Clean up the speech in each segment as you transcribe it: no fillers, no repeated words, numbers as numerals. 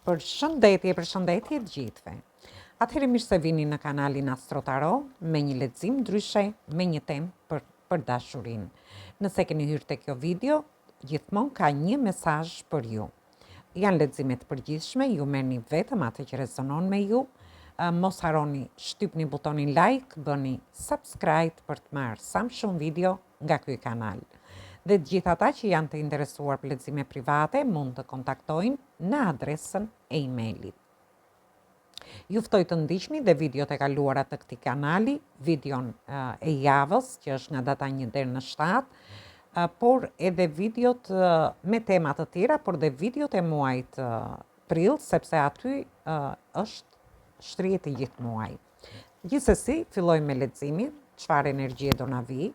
Përshëndetje të gjithëve. Atëherë mirë se vini në kanalin Astro Tarot me një lexim ndryshe, me një temë për dashurinë. Nëse keni hyrë te kjo video, gjithmonë ka një mesazh për ju. Janë lexime të përgjithshme, ju merrni vetëm atë që rezonon me ju. Mos harroni shtypni butonin like, bëni subscribe për të marrë sa më shumë video nga ky kanal. Dhe të gjithë ata që janë të interesuar për lexime private mund të kontaktojnë në adresën e emailit. Ju ftoj të ndiqni dhe videot e kaluara të këtij kanali, videon e javës që është nga data 1 deri në 7, por edhe videot me tema të tjera, por dhe videot e muajit prill, sepse aty është shtrihet i gjithë muaji. Gjithsesi, fillojmë me leximin, çfarë energjie do na vi.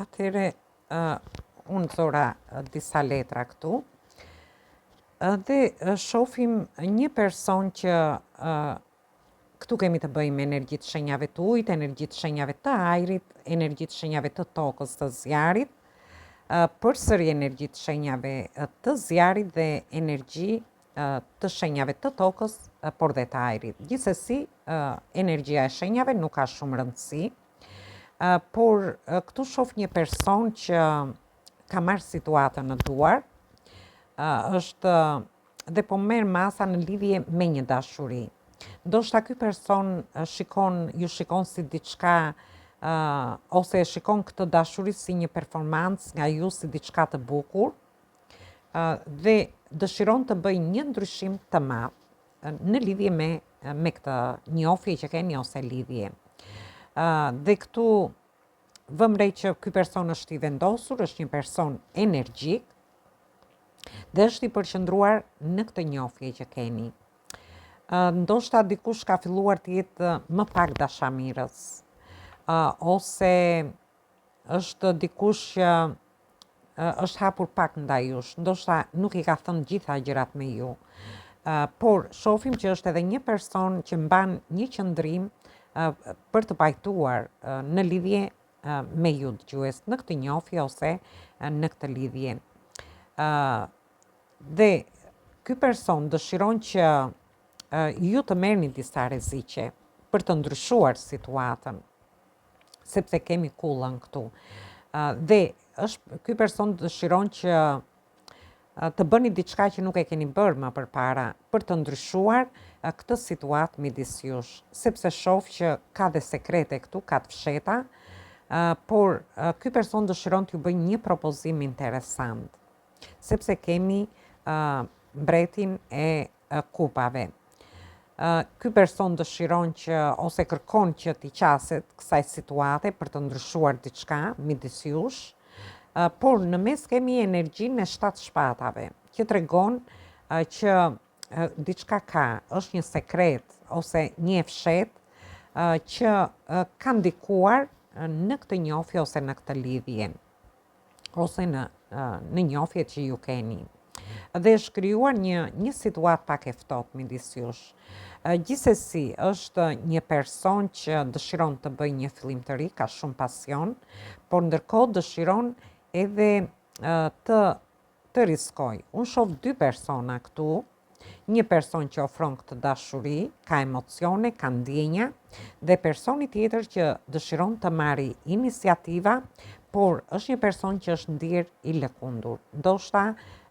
Atëre, unë zora disa letra këtu dhe shohim një person që këtu kemi të bëjmë me energjitë shenjave të ujit, energjitë shenjave të ajrit, energjitë shenjave të tokës, të zjarit, përsëri energjitë shenjave të zjarit dhe energji të shenjave të tokës, por dhe të ajrit. Gjithsesi, energjia e shenjave nuk ka shumë rëndësi. Por këtu shoh një person që ka marrë situatën në duar, është dhe po merr masa në lidhje me një dashuri. Ndoshta ky person ju shikon si diçka ose e shikon këtë dashuri si një performancë nga ju, si diçka të bukur, dhe dëshiron të bëjë një ndryshim të madh në lidhje me këtë njohje që keni ose lidhje. Dhe këtu vëmë re që ky person është i vendosur, është një person energjik dhe është i përqendruar në këtë njohje që keni. Ndoshta dikush ka filluar të jetë më pak dashamirës, ose është dikush që është hapur pak ndaj jush, ndoshta nuk i ka thënë gjitha gjërat me ju. Por shohim që është edhe një person që mban një qëndrim për të pajtuar në lidhje me ju dëgjues, në këtë njohje ose në këtë lidhje. Dhe ky person dëshiron që ju të merrni disa rreziqe për të ndryshuar situatën, sepse kemi kullën këtu. Dhe ky person dëshiron që të bëni diçka që nuk e keni bërë më përpara për të ndryshuar këtë situatë midis jush, sepse shoh që ka dhe sekrete këtu, ka të fsheta, por ky person dëshiron t'ju bëjë një propozim interesant, sepse kemi mbretin e kupave. Ky person dëshiron që ose kërkon që t'i qaset kësaj situate për të ndryshuar diçka midis jush. Por në mes kemi energjinë e 7 shpatave, që tregon që diçka ka, është një sekret ose një e fshetë që ka ndikuar në këtë njohje ose në këtë lidhje, ose në njohje që ju keni. Dhe është krijuar një situatë pak e ftohtë midis jush. Gjithsesi, është një person që dëshiron të bëjë një fillim të ri, ka shumë pasion, por ndërkohë dëshiron edhe të riskoj. Unë shoh 2 persona këtu, një person që ofron këtë dashuri, ka emocione, ka ndjenja, dhe personi tjetër që dëshiron të marrë iniciativa, por është një person që është ndier i lëkundur. Ndoshta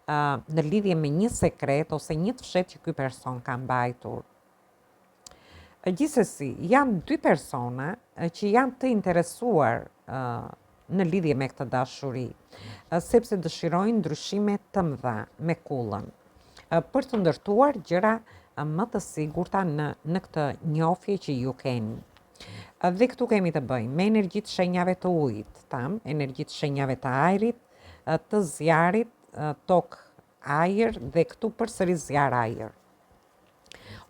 në lidhje me një sekret ose një të fshehtë që ky person ka mbajtur. Gjithsesi, janë 2 persona që janë të interesuar në lidhje me këtë dashuri, sepse dëshirojnë ndryshime të mëdha me kullën, për të ndërtuar gjëra më të sigurta në këtë njohje që ju keni. Dhe këtu kemi të bëjmë me energjitë shenjave të ujit, energjitë shenjave të ajrit, të zjarit, tokë, ajër, dhe këtu përsëri zjar ajër.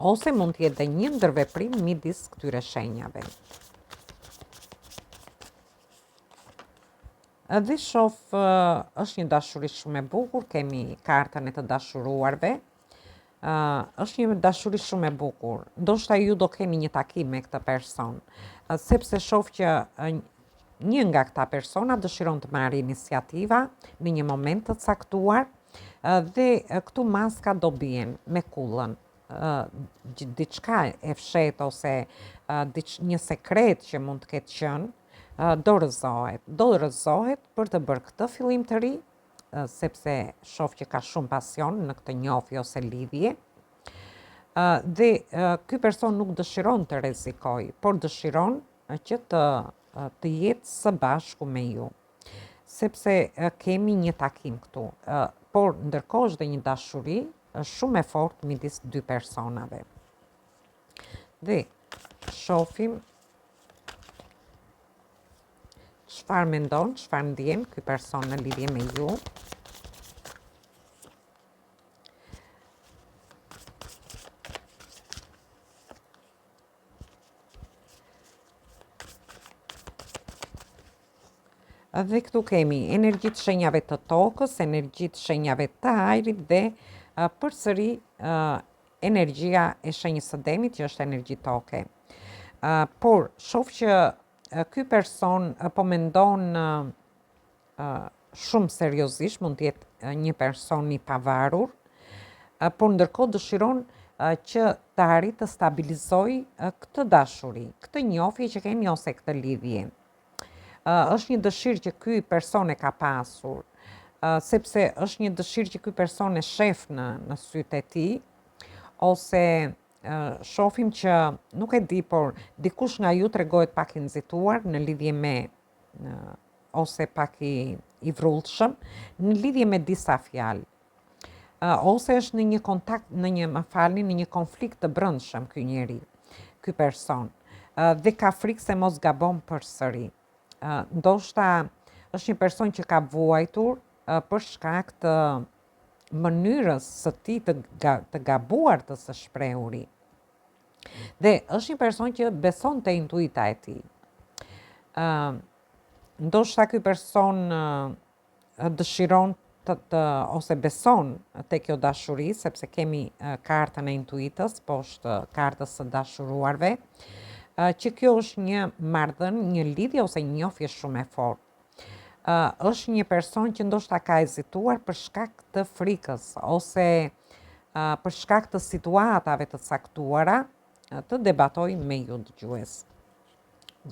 Ose mund të jetë dhe një ndërveprim midis këtyre shenjave. Dhe shof është një dashuri shumë e bukur, kemi kartën e të dashuruarve. Është një dashuri shumë e bukur. Ndoshta ju do keni një takim me këtë person, sepse shof që një nga këta persona dëshiron të marrë iniciativa në një moment të caktuar, dhe këtu maska do bien me kullën. Diçka e fshet ose një sekret që mund të ketë qenë, do rrëzohet për të bërë këtë fillim të ri, sepse shoh që ka shumë pasion në këtë njohje ose lidhje. Dhe ky person nuk dëshiron të rrezikojë, por dëshiron që të jetë së bashku me ju. Sepse kemi një takim këtu, por ndërkohë është dhe një dashuri shumë e fortë midis dy personave. Dhe shohim çfarë mendon, çfarë ndjen ky person në lidhje me ju. Dhe këtu kemi energjitë shenjave të tokës, energjitë shenjave të ajrit dhe përsëri energjia e shenjës së demit që është energji toke. Por shoh që ky person po mendon shumë seriozisht, mund të jetë një person i pavarur, por ndërkohë dëshiron që të arrijë të stabilizojë këtë dashuri, këtë njohje që keni ose këtë lidhje. Është një dëshirë që ky person e ka pasur, sepse është një dëshirë që ky person e shef në sytë e tij, ose shohim që nuk e di, por dikush nga ju tregohet pak i nxituar në lidhje me ose pak i vrullshëm në lidhje me disa fjalë. Ose është në një kontakt, në një konflikt të brendshëm ky njeri, ky person, dhe ka frikë se mos gabon përsëri. Ndoshta është një person që ka vuajtur për shkak të mënyrës së tij të gabuar të së shprehuri. Dhe është një person që beson te intuita e tij. Ndoshta ky person dëshiron ose beson te kjo dashuri, sepse kemi kartën e intuitës poshtë kartës së dashuruarve, që kjo është një marrëdhënie, një lidhje ose një njohje shumë e fortë. Është një person që ndoshta ka hezituar për shkak të frikës ose për shkak të situatave të caktuara të debatoj me ju dëgjues.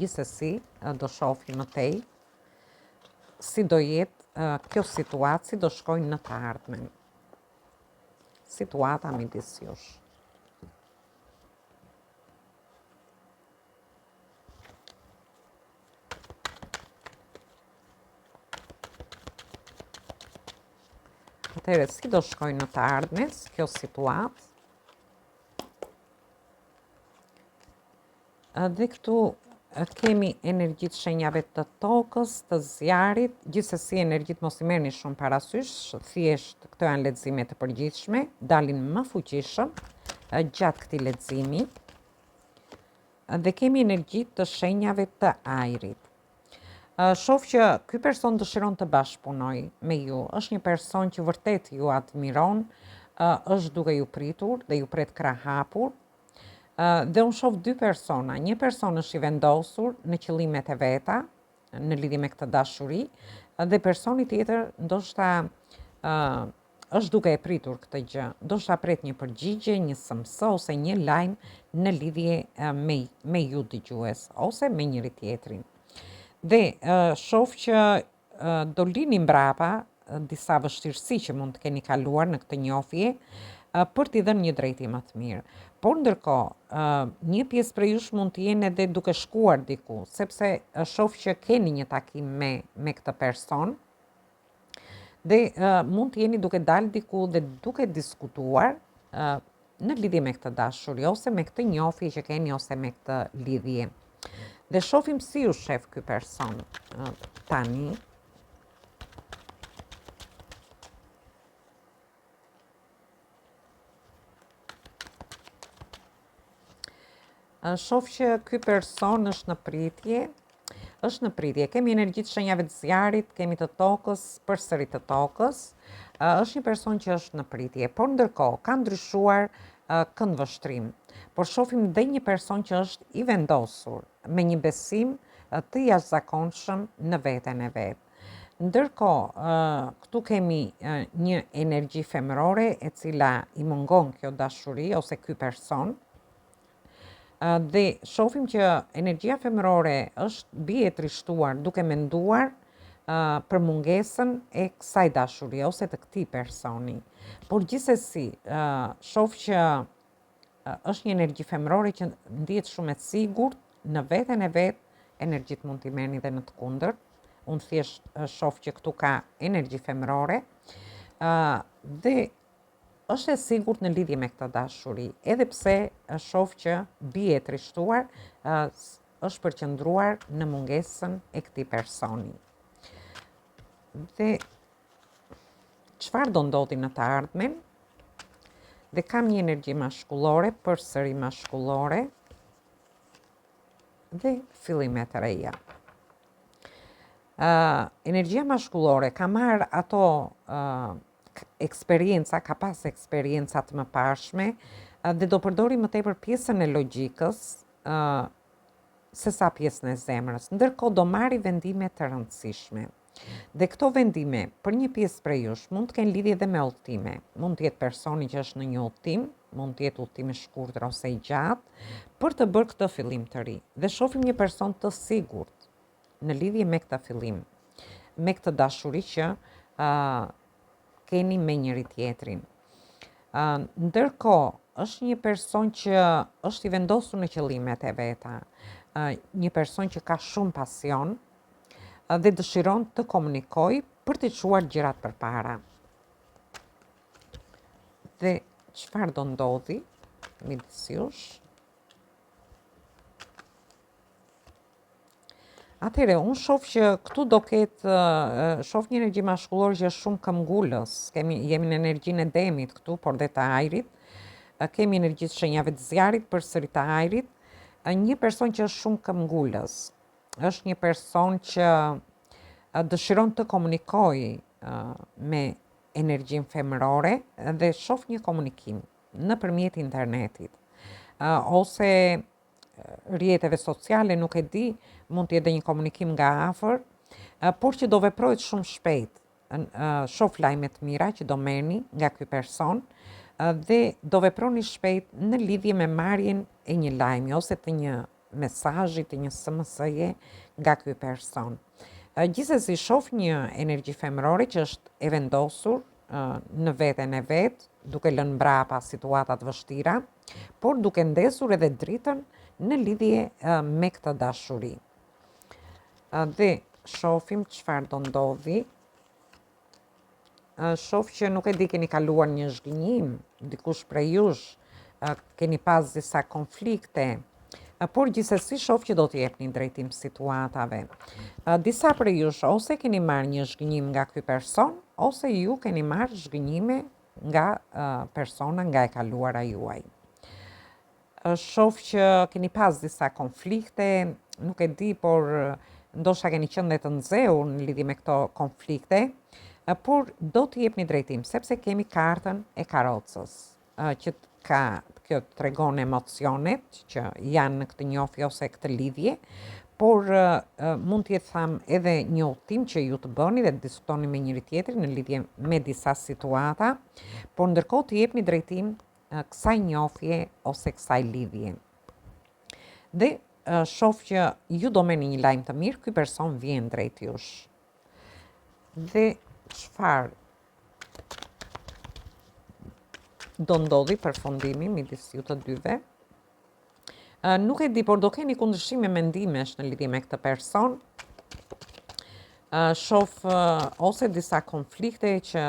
Gjithsesi, do shohim më tej si do jetë kjo situatë, si do shkojnë në të ardhmen. Situata midis jush. Atëherë, si do shkojnë në të ardhmen kjo situatë? Dhe këtu kemi energjitë shenjave të tokës, të zjarit, gjithsesi energjitë mos i merrni shumë parasysh, thjesht këto janë lexime të përgjithshme, dalin më fuqishëm gjatë këtij leximi. Dhe kemi energjitë të shenjave të ajrit. Shoh që ky person dëshiron të bashkëpunojë me ju, është një person që vërtet ju admiron, është duke ju pritur dhe ju pret krah hapur. Dhe unë shoh dy persona, një person është i vendosur në qëllimet e veta, në lidhje me këtë dashuri, dhe personi tjetër ndoshta është duke e pritur këtë gjë, ndoshta pret një përgjigje, një SMS ose një lajm në lidhje me ju dëgjues ose me njëri tjetrin. Dhe shoh që do lini mbrapa disa vështirësi që mund të keni kaluar në këtë njohje për t'i dhënë një drejtim më të mirë. Por ndërkohë, një pjesë prej jush mund të jenë edhe duke shkuar diku, sepse shoh që keni një takim me këtë person, dhe mund të jeni duke dalë diku dhe duke diskutuar në lidhje me këtë dashuri ose me këtë njohje që keni ose me këtë lidhje. Dhe shohim si ju shef ky person tani. Shoh që ky person është në pritje, është në pritje. Kemi energji të shenjave të zjarit, kemi të tokës, përsëri të tokës. Është një person që është në pritje, por ndërkohë ka ndryshuar këndvështrim. Por shohim dhe një person që është i vendosur me një besim të jashtëzakonshëm në veten e vet. Ndërkohë, këtu kemi një energji femërore e cila i mungon kjo dashuri ose ky person. Dhe shohim që energjia femërore është bie e trishtuar duke menduar për mungesën e kësaj dashurie ose të këtij personi. Por gjithsesi, shoh që është një energji femërore që ndihet shumë e sigurt në veten e vet, energjit mund t'i merrni dhe në të kundërt. Unë thjesht shoh që këtu ka energji femërore dhe është e sigurt në lidhje me këtë dashuri, edhe pse shoh që bie e trishtuar, është përqendruar në mungesën e këtij personi. Dhe çfarë do ndodhi në të ardhmen? Dhe kam një energji maskullore, përsëri maskullore dhe fillime të reja. Energjia maskullore ka marrë ato eksperienca, ka pas eksperienca të mëparshme dhe do përdori më tepër pjesën e logjikës se sa pjesën e zemrës. Ndërkohë do marrë vendime të rëndësishme. Dhe këto vendime, për një pjesë prej jush, mund të kenë lidhje dhe me udhëtime. Mund të jetë personi që është në një udhëtim, mund të jetë udhëtim i shkurtër ose i gjatë, për të bërë këtë fillim të ri. Dhe shohim një person të sigurt në lidhje me këtë fillim, me këtë dashuri që keni me njëri tjetrin. Ndërkohë, është një person që është i vendosur në qëllimet e veta, një person që ka shumë pasion dhe dëshiron të komunikojë për të çuar gjërat përpara. Dhe çfarë do ndodhi midis jush? Atëherë, unë shoh që këtu do ketë, shoh një energji maskullore që është shumë këmbgulës. Jemi në energjinë e demit këtu, por dhe të ajrit. Kemi energji të shenjave të zjarit, përsëri të ajrit. Një person që është shumë këmbgulës. Është një person që dëshiron të komunikojë me energjinë femërore dhe shoh një komunikim nëpërmjet internetit. Ose rrjeteve sociale, nuk e di, mund të jetë një komunikim nga afër, por që do veprojë shumë shpejt. Shoh lajme të mira që do merrni nga ky person dhe do veproni shpejt në lidhje me marrjen e një lajmi ose të një mesazhi, të një SMS-je nga ky person. Gjithsesi shoh një energji femërore që është e vendosur në veten e vet, duke lënë mbrapa situatat vështira, por duke ndesur edhe dritën në lidhje me këtë dashuri. Dhe shohim çfarë do ndodhi. Shoh që nuk e di, keni kaluar një zhgënjim, dikush prej jush, keni pas disa konflikte, por gjithsesi shoh që do të jepni drejtim situatave. Disa prej jush ose keni marrë një zhgënjim nga ky person, ose ju keni marrë zhgënjime nga persona nga e kaluara juaj. Shoh që keni pas disa konflikte, nuk e di, por ndoshta keni qenë dhe të nxehur në lidhje me këto konflikte, por do të jepni drejtim, sepse kemi kartën e karrocës, që kjo tregon emocionet që janë në këtë njohje ose këtë lidhje, por mund të jetë, tham, edhe një udhtim që ju të bëni dhe të diskutoni me njëri tjetrin në lidhje me disa situata, por ndërkohë të jepni drejtim kësaj njohje ose kësaj lidhje. Dhe shoh që ju do merrni një lajm të mirë, ky person vjen drejt jush. Dhe çfarë do ndodhi përfundimi midis ju të dyve? Nuk e di, por do keni kundërshime mendimesh në lidhje me këtë person. Shoh ose disa konflikte që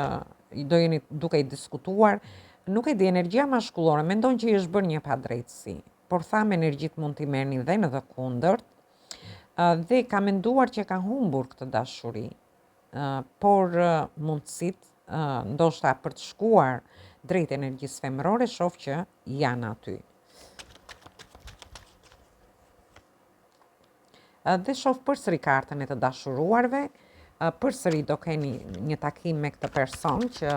do jeni duke i diskutuar. Nuk e di, energjia maskullore mendon që i është bërë një padrejtësi, por tham energjit mund t'i merrni dhe në të kundërt, dhe ka menduar që ka humbur këtë dashuri, por mundësitë ndoshta për të shkuar drejt energjisë femërore shoh që janë aty. Dhe shoh përsëri kartën e të dashuruarve, përsëri do keni një takim me këtë person që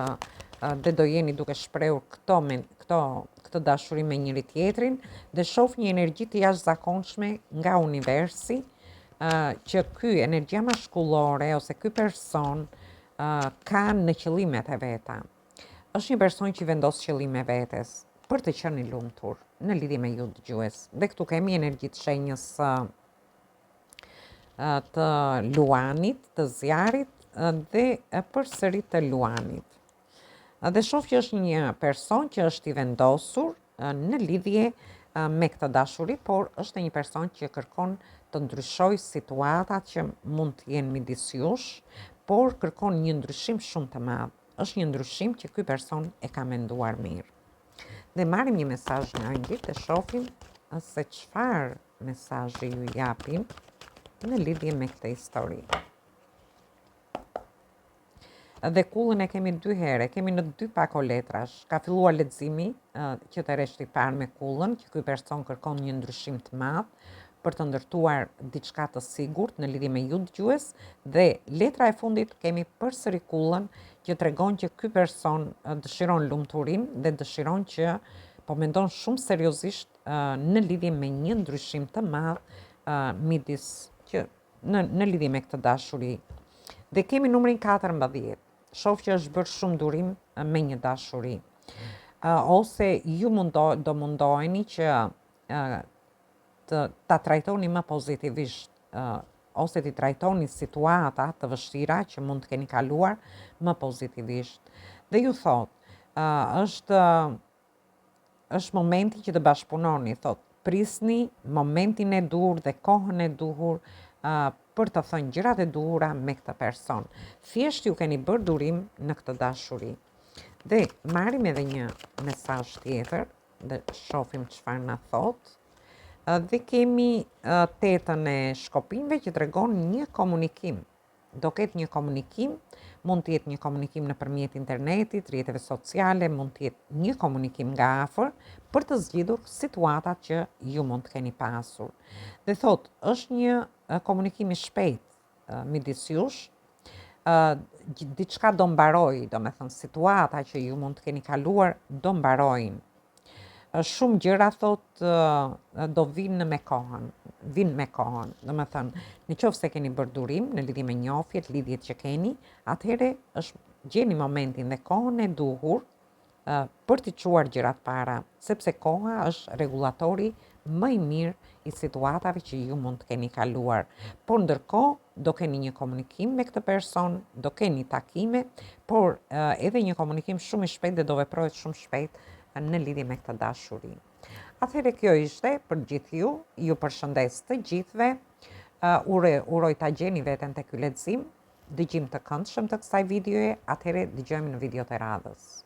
dhe do jeni duke shprehur këtë dashuri me njëri tjetrin dhe shoh një energji të jashtëzakonshme nga universi, që ky energjia maskullore ose ky person ka në qëllimet e veta. Është një person që vendos qëllime vetes për të qenë i lumtur në lidhje me ju dëgjues. Dhe këtu kemi energji të shenjës të luanit, të zjarit dhe përsëri të luanit. Dhe shoh që është një person që është i vendosur në lidhje me këtë dashuri, por është një person që kërkon të ndryshojë situatat që mund të jenë midis jush, por kërkon një ndryshim shumë të madh. Është një ndryshim që ky person e ka menduar mirë. Dhe marrim një mesazh nga engjëjt dhe shohim se çfarë mesazhi ju japin në lidhje me këtë histori. Dhe kullën e kemi 2 herë, kemi në 2 pako letrash. Ka filluar leximi që të rreshti parë me kullën, që ky person kërkon një ndryshim të madh për të ndërtuar diçka të sigurt në lidhje me ju dëgjues, dhe letra e fundit kemi përsëri kullën që tregon që ky person dëshiron lumturinë dhe dëshiron që po mendon shumë seriozisht në lidhje me një ndryshim të madh midis që në lidhje me këtë dashuri. Dhe kemi numrin 14. Shoh që është bërë shumë durim me një dashuri. Ose ju do mundoheni që ta trajtoni më pozitivisht, ose ti trajtoni situata të vështira që mund të keni kaluar më pozitivisht. Dhe ju thot, është momenti që të bashkëpunoni, thot, prisni momentin e dur dhe kohën e duhur për të thënë gjërat e duhura me këtë person. Thjesht ju keni bërë durim në këtë dashuri. Dhe marrim edhe një mesazh tjetër dhe shohim çfarë na thot. Dhe kemi 8-ën e shkopinjve që tregon një komunikim. Do ketë një komunikim, mund të jetë një komunikim nëpërmjet internetit, rrjeteve sociale, mund të jetë një komunikim nga afër për të zgjidhur situatat që ju mund të keni pasur. Dhe thot, është një komunikim i shpejt midis jush, diçka do mbaroj, do me thënë situata që ju mund të keni kaluar do mbarojnë. Shumë gjëra thot do vinë me kohën, do me thënë, në qoftë se keni bërë durim në lidhje me njofjet, lidhjet që keni, atëhere gjeni momentin dhe kohën e duhur për t'i çuar gjërat para, sepse koha është rregullatori më i mirë i situatave që ju mund të keni kaluar. Por ndërkohë do keni një komunikim me këtë person, do keni takime, por edhe një komunikim shumë i shpejt dhe do veprohet shumë shpejt në lidhje me këtë dashuri. Atëherë kjo ishte për gjithë ju përshëndes të gjithëve, uroj ta gjeni veten te ky lexim, dëgjim të këndshëm të kësaj videoje, atëherë dëgjojmë në videot e radhës.